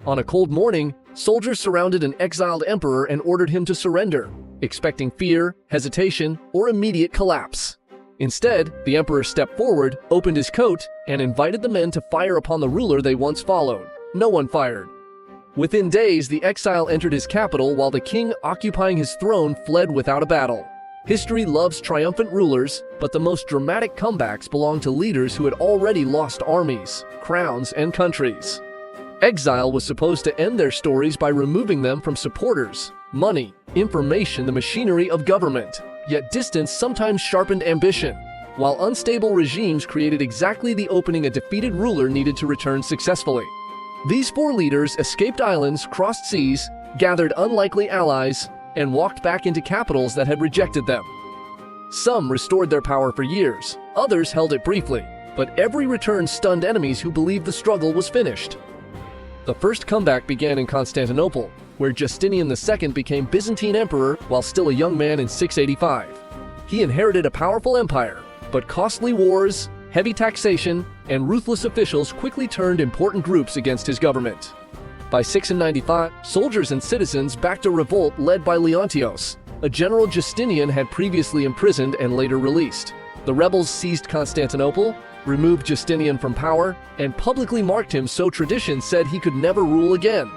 On a cold morning, soldiers surrounded an exiled emperor and ordered him to surrender, expecting fear, hesitation, or immediate collapse. Instead, the emperor stepped forward, opened his coat, and invited the men to fire upon the ruler they once followed. No one fired. Within days, the exile entered his capital while the king occupying his throne fled without a battle. History loves triumphant rulers, but the most dramatic comebacks belong to leaders who had already lost armies, crowns, and countries. Exile was supposed to end their stories by removing them from supporters, money, information, the machinery of government. Yet distance sometimes sharpened ambition, while unstable regimes created exactly the opening a defeated ruler needed to return successfully. These four leaders escaped islands, crossed seas, gathered unlikely allies, and walked back into capitals that had rejected them. Some restored their power for years, others held it briefly, but every return stunned enemies who believed the struggle was finished. The first comeback began in Constantinople, where Justinian II became Byzantine emperor while still a young man in 685. He inherited a powerful empire, but costly wars, heavy taxation, and ruthless officials quickly turned important groups against his government. By 695, soldiers and citizens backed a revolt led by Leontios, a general Justinian had previously imprisoned and later released. The rebels seized Constantinople, removed Justinian from power, and publicly marked him so tradition said he could never rule again.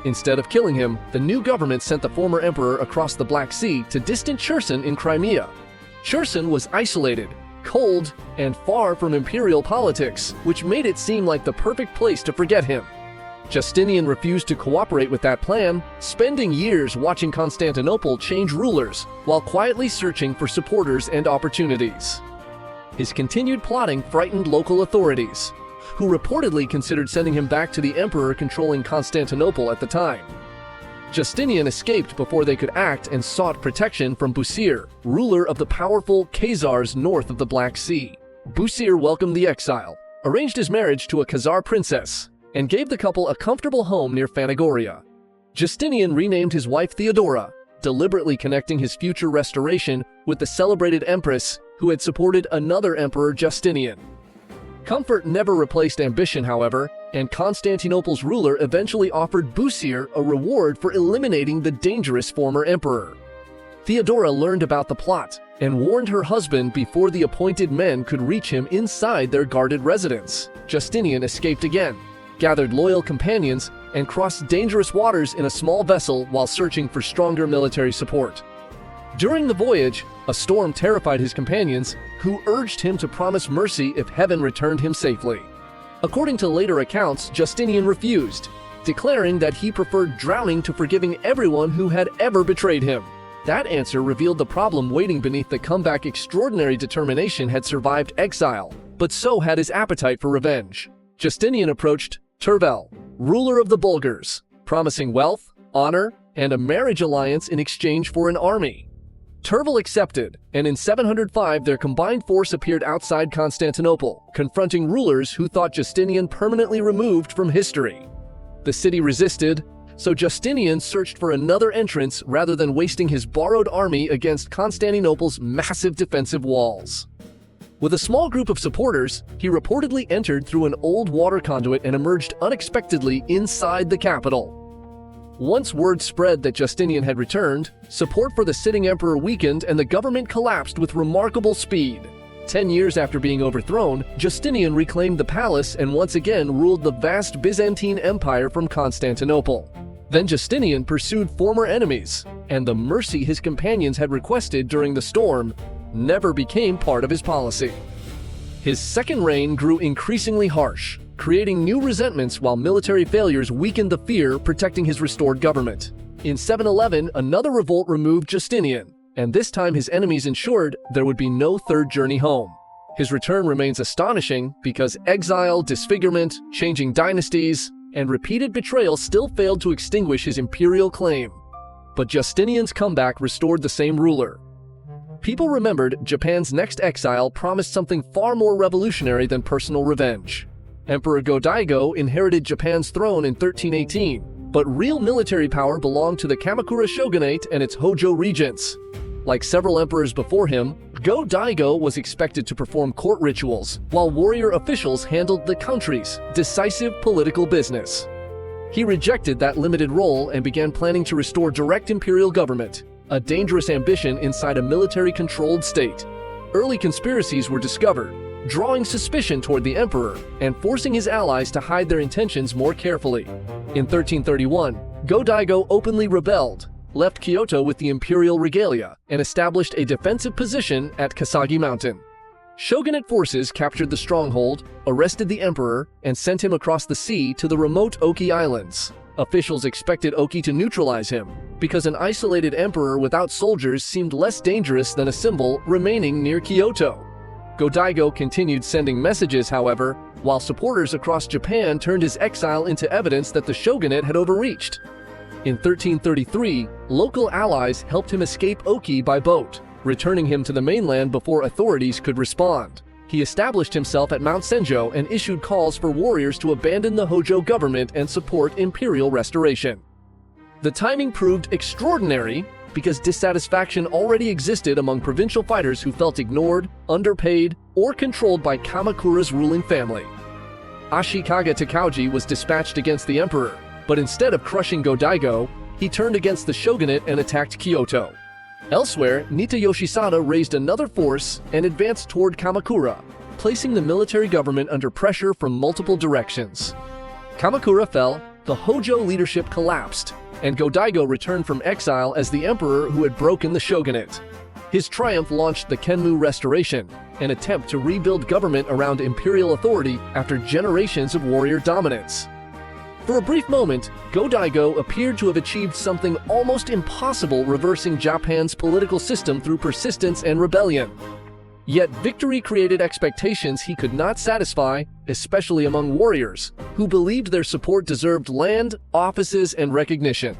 Instead of killing him, the new government sent the former emperor across the Black Sea to distant Cherson in Crimea. Cherson was isolated, cold, and far from imperial politics, which made it seem like the perfect place to forget him. Justinian refused to cooperate with that plan, spending years watching Constantinople change rulers while quietly searching for supporters and opportunities. His continued plotting frightened local authorities, who reportedly considered sending him back to the emperor controlling Constantinople at the time. Justinian escaped before they could act and sought protection from Busir, ruler of the powerful Khazars north of the Black Sea. Busir welcomed the exile, arranged his marriage to a Khazar princess, and gave the couple a comfortable home near Phanagoria. Justinian renamed his wife Theodora, deliberately connecting his future restoration with the celebrated empress who had supported another emperor, Justinian. Comfort never replaced ambition, however, and Constantinople's ruler eventually offered Busir a reward for eliminating the dangerous former emperor. Theodora learned about the plot and warned her husband before the appointed men could reach him inside their guarded residence. Justinian escaped again, gathered loyal companions, and crossed dangerous waters in a small vessel while searching for stronger military support. During the voyage, a storm terrified his companions, who urged him to promise mercy if heaven returned him safely. According to later accounts, Justinian refused, declaring that he preferred drowning to forgiving everyone who had ever betrayed him. That answer revealed the problem waiting beneath the comeback. Extraordinary determination had survived exile, but so had his appetite for revenge. Justinian approached Tervel, ruler of the Bulgars, promising wealth, honor, and a marriage alliance in exchange for an army. Tervel accepted, and in 705 their combined force appeared outside Constantinople, confronting rulers who thought Justinian permanently removed from history. The city resisted, so Justinian searched for another entrance rather than wasting his borrowed army against Constantinople's massive defensive walls. With a small group of supporters, he reportedly entered through an old water conduit and emerged unexpectedly inside the capital. Once word spread that Justinian had returned, support for the sitting emperor weakened and the government collapsed with remarkable speed. 10 years after being overthrown, Justinian reclaimed the palace and once again ruled the vast Byzantine Empire from Constantinople. Then Justinian pursued former enemies, and the mercy his companions had requested during the storm never became part of his policy. His second reign grew increasingly harsh, creating new resentments while military failures weakened the fear protecting his restored government. In 711, another revolt removed Justinian, and this time his enemies ensured there would be no third journey home. His return remains astonishing because exile, disfigurement, changing dynasties, and repeated betrayal still failed to extinguish his imperial claim. But Justinian's comeback restored the same ruler. People remembered Japan's next exile promised something far more revolutionary than personal revenge. Emperor Go-Daigo inherited Japan's throne in 1318, but real military power belonged to the Kamakura shogunate and its Hojo regents. Like several emperors before him, Go-Daigo was expected to perform court rituals, while warrior officials handled the country's decisive political business. He rejected that limited role and began planning to restore direct imperial government, a dangerous ambition inside a military-controlled state. Early conspiracies were discovered, drawing suspicion toward the emperor and forcing his allies to hide their intentions more carefully. In 1331, Go-Daigo openly rebelled, left Kyoto with the imperial regalia, and established a defensive position at Kasagi Mountain. Shogunate forces captured the stronghold, arrested the emperor, and sent him across the sea to the remote Oki Islands. Officials expected Oki to neutralize him, because an isolated emperor without soldiers seemed less dangerous than a symbol remaining near Kyoto. Go-Daigo continued sending messages, however, while supporters across Japan turned his exile into evidence that the shogunate had overreached. In 1333, local allies helped him escape Oki by boat, returning him to the mainland before authorities could respond. He established himself at Mount Senjo and issued calls for warriors to abandon the Hojo government and support imperial restoration. The timing proved extraordinary because dissatisfaction already existed among provincial fighters who felt ignored, underpaid, or controlled by Kamakura's ruling family. Ashikaga Takauji was dispatched against the emperor, but instead of crushing Go-Daigo, he turned against the shogunate and attacked Kyoto. Elsewhere, Nita Yoshisada raised another force and advanced toward Kamakura, placing the military government under pressure from multiple directions. Kamakura fell, the Hojo leadership collapsed, and Go-Daigo returned from exile as the emperor who had broken the shogunate. His triumph launched the Kenmu Restoration, an attempt to rebuild government around imperial authority after generations of warrior dominance. For a brief moment, Go-Daigo appeared to have achieved something almost impossible, reversing Japan's political system through persistence and rebellion. Yet victory created expectations he could not satisfy, especially among warriors, who believed their support deserved land, offices, and recognition.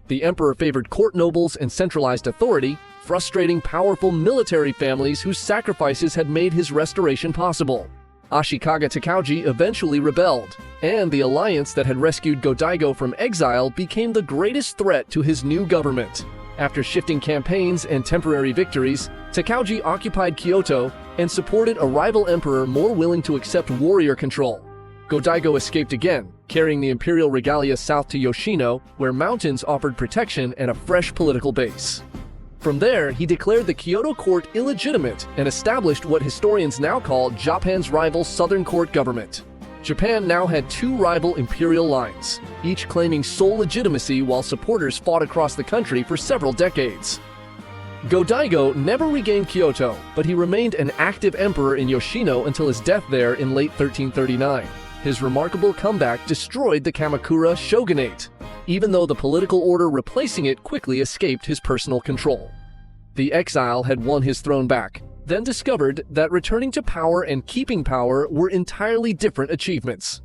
The emperor favored court nobles and centralized authority, frustrating powerful military families whose sacrifices had made his restoration possible. Ashikaga Takauji eventually rebelled, and the alliance that had rescued Go-Daigo from exile became the greatest threat to his new government. After shifting campaigns and temporary victories, Takauji occupied Kyoto and supported a rival emperor more willing to accept warrior control. Go-Daigo escaped again, carrying the imperial regalia south to Yoshino, where mountains offered protection and a fresh political base. From there, he declared the Kyoto court illegitimate and established what historians now call Japan's rival southern court government. Japan now had two rival imperial lines, each claiming sole legitimacy while supporters fought across the country for several decades. Go-Daigo never regained Kyoto, but he remained an active emperor in Yoshino until his death there in late 1339. His remarkable comeback destroyed the Kamakura shogunate, even though the political order replacing it quickly escaped his personal control. The exile had won his throne back, then discovered that returning to power and keeping power were entirely different achievements.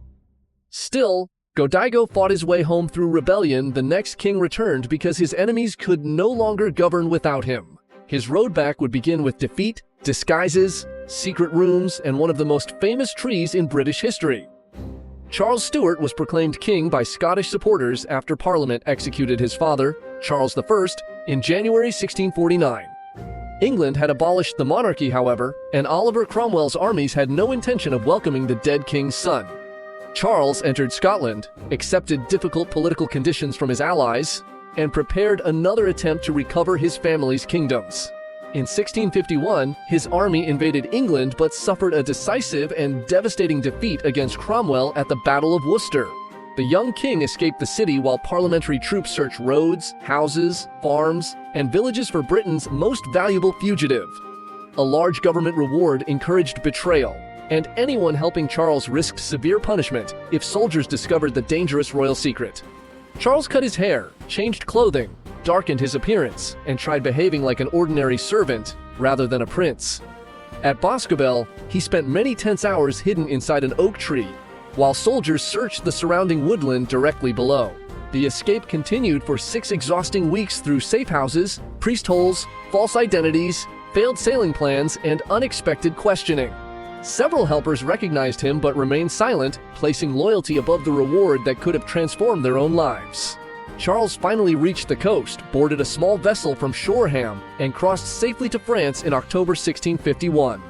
Still, Go-Daigo fought his way home through rebellion. The next king returned because his enemies could no longer govern without him. His road back would begin with defeat, disguises, secret rooms, and one of the most famous trees in British history. Charles Stuart was proclaimed king by Scottish supporters after Parliament executed his father, Charles I, in January 1649. England had abolished the monarchy, however, and Oliver Cromwell's armies had no intention of welcoming the dead king's son. Charles entered Scotland, accepted difficult political conditions from his allies, and prepared another attempt to recover his family's kingdoms. In 1651, his army invaded England but suffered a decisive and devastating defeat against Cromwell at the Battle of Worcester. The young king escaped the city while parliamentary troops searched roads, houses, farms, and villages for Britain's most valuable fugitive. A large government reward encouraged betrayal, and anyone helping Charles risked severe punishment if soldiers discovered the dangerous royal secret. Charles cut his hair, changed clothing, darkened his appearance, and tried behaving like an ordinary servant rather than a prince. At Boscobel, he spent many tense hours hidden inside an oak tree, while soldiers searched the surrounding woodland directly below. The escape continued for 6 exhausting weeks through safe houses, priest holes, false identities, failed sailing plans, and unexpected questioning. Several helpers recognized him but remained silent, placing loyalty above the reward that could have transformed their own lives. Charles finally reached the coast, boarded a small vessel from Shoreham, and crossed safely to France in October 1651.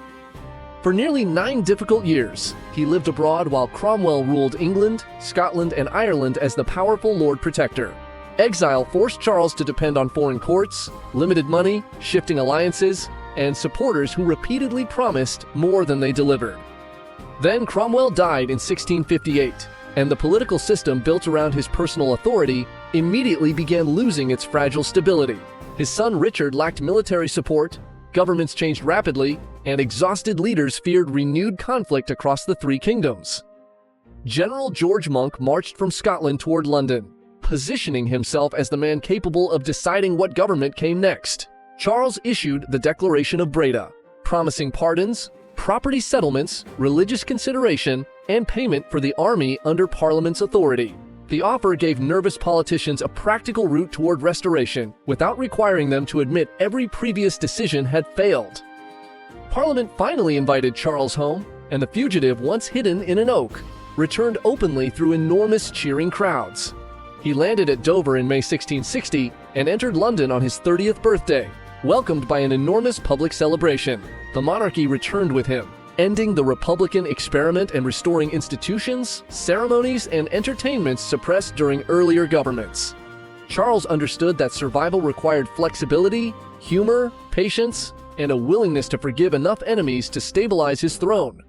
For nearly 9 difficult years, he lived abroad while Cromwell ruled England, Scotland, and Ireland as the powerful Lord Protector. Exile forced Charles to depend on foreign courts, limited money, shifting alliances, and supporters who repeatedly promised more than they delivered. Then Cromwell died in 1658, and the political system built around his personal authority immediately began losing its fragile stability. His son Richard lacked military support, governments changed rapidly, and exhausted leaders feared renewed conflict across the three kingdoms. General George Monk marched from Scotland toward London, positioning himself as the man capable of deciding what government came next. Charles issued the Declaration of Breda, promising pardons, property settlements, religious consideration, and payment for the army under Parliament's authority. The offer gave nervous politicians a practical route toward restoration, without requiring them to admit every previous decision had failed. Parliament finally invited Charles home, and the fugitive, once hidden in an oak, returned openly through enormous cheering crowds. He landed at Dover in May 1660 and entered London on his 30th birthday, welcomed by an enormous public celebration. The monarchy returned with him, ending the Republican experiment and restoring institutions, ceremonies, and entertainments suppressed during earlier governments. Charles understood that survival required flexibility, humor, patience, and a willingness to forgive enough enemies to stabilize his throne.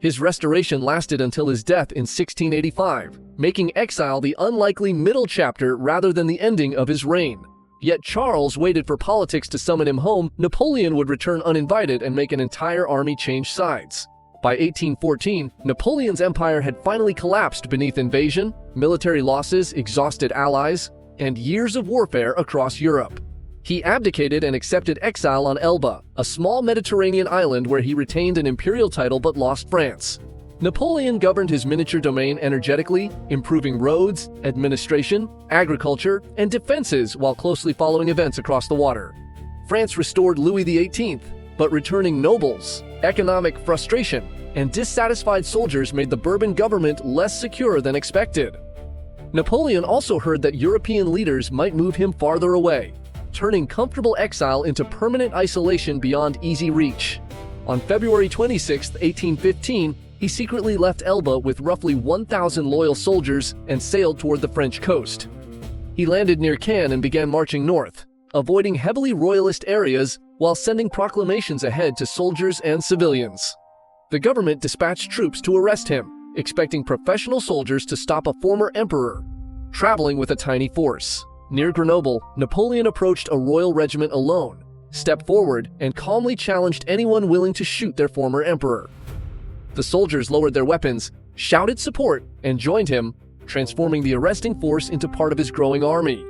His restoration lasted until his death in 1685, making exile the unlikely middle chapter rather than the ending of his reign. Yet Charles waited for politics to summon him home. Napoleon would return uninvited and make an entire army change sides. By 1814, Napoleon's empire had finally collapsed beneath invasion, military losses, exhausted allies, and years of warfare across Europe. He abdicated and accepted exile on Elba, a small Mediterranean island where he retained an imperial title but lost France. Napoleon governed his miniature domain energetically, improving roads, administration, agriculture, and defenses while closely following events across the water. France restored Louis XVIII, but returning nobles, economic frustration, and dissatisfied soldiers made the Bourbon government less secure than expected. Napoleon also heard that European leaders might move him farther away, turning comfortable exile into permanent isolation beyond easy reach. On February 26, 1815, he secretly left Elba with roughly 1,000 loyal soldiers and sailed toward the French coast. He landed near Cannes and began marching north, avoiding heavily royalist areas while sending proclamations ahead to soldiers and civilians. The government dispatched troops to arrest him, expecting professional soldiers to stop a former emperor, traveling with a tiny force. Near Grenoble, Napoleon approached a royal regiment alone, stepped forward, and calmly challenged anyone willing to shoot their former emperor. The soldiers lowered their weapons, shouted support, and joined him, transforming the arresting force into part of his growing army.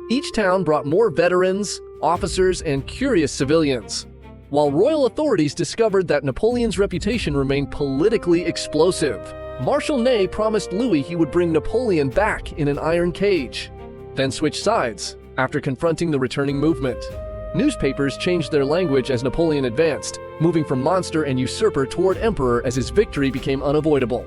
Each town brought more veterans, officers, and curious civilians, while royal authorities discovered that Napoleon's reputation remained politically explosive. Marshal Ney promised Louis he would bring Napoleon back in an iron cage, then switched sides after confronting the returning movement. Newspapers changed their language as Napoleon advanced, moving from monster and usurper toward emperor as his victory became unavoidable.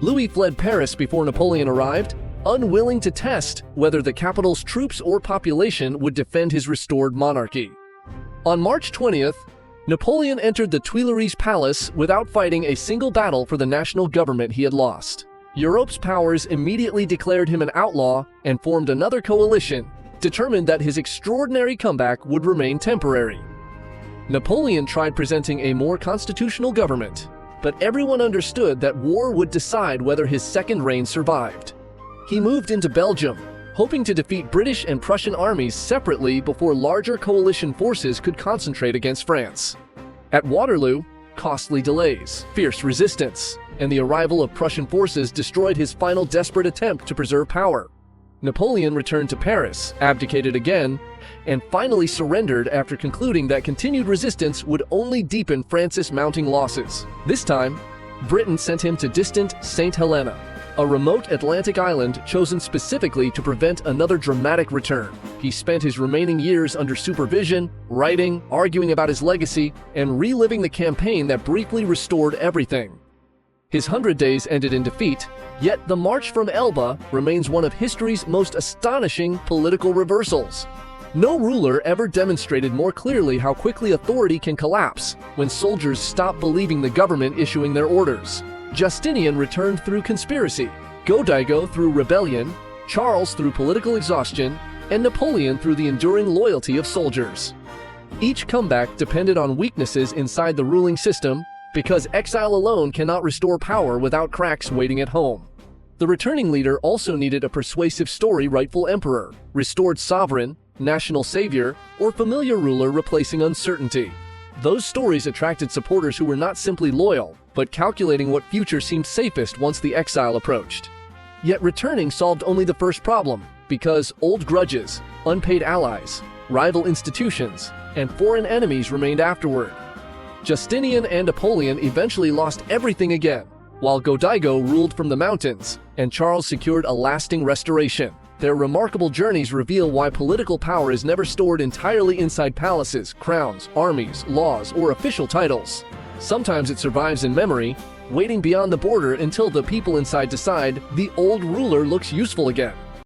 Louis fled Paris before Napoleon arrived, unwilling to test whether the capital's troops or population would defend his restored monarchy. On March 20th, Napoleon entered the Tuileries Palace without fighting a single battle for the national government he had lost. Europe's powers immediately declared him an outlaw and formed another coalition, determined that his extraordinary comeback would remain temporary. Napoleon tried presenting a more constitutional government, but everyone understood that war would decide whether his second reign survived. He moved into Belgium, hoping to defeat British and Prussian armies separately before larger coalition forces could concentrate against France. At Waterloo, costly delays, fierce resistance, and the arrival of Prussian forces destroyed his final desperate attempt to preserve power. Napoleon returned to Paris, abdicated again, and finally surrendered after concluding that continued resistance would only deepen France's mounting losses. This time, Britain sent him to distant St. Helena, a remote Atlantic island chosen specifically to prevent another dramatic return. He spent his remaining years under supervision, writing, arguing about his legacy, and reliving the campaign that briefly restored everything. His 100 days ended in defeat, yet the March from Elba remains one of history's most astonishing political reversals. No ruler ever demonstrated more clearly how quickly authority can collapse when soldiers stop believing the government issuing their orders. Justinian returned through conspiracy, Go-Daigo through rebellion, Charles through political exhaustion, and Napoleon through the enduring loyalty of soldiers. Each comeback depended on weaknesses inside the ruling system, because exile alone cannot restore power without cracks waiting at home. The returning leader also needed a persuasive story: rightful emperor, restored sovereign, national savior, or familiar ruler replacing uncertainty. Those stories attracted supporters who were not simply loyal, but calculating what future seemed safest once the exile approached. Yet returning solved only the first problem, because old grudges, unpaid allies, rival institutions, and foreign enemies remained afterward. Justinian and Napoleon eventually lost everything again, while Go-Daigo ruled from the mountains, and Charles secured a lasting restoration. Their remarkable journeys reveal why political power is never stored entirely inside palaces, crowns, armies, laws, or official titles. Sometimes it survives in memory, waiting beyond the border until the people inside decide the old ruler looks useful again.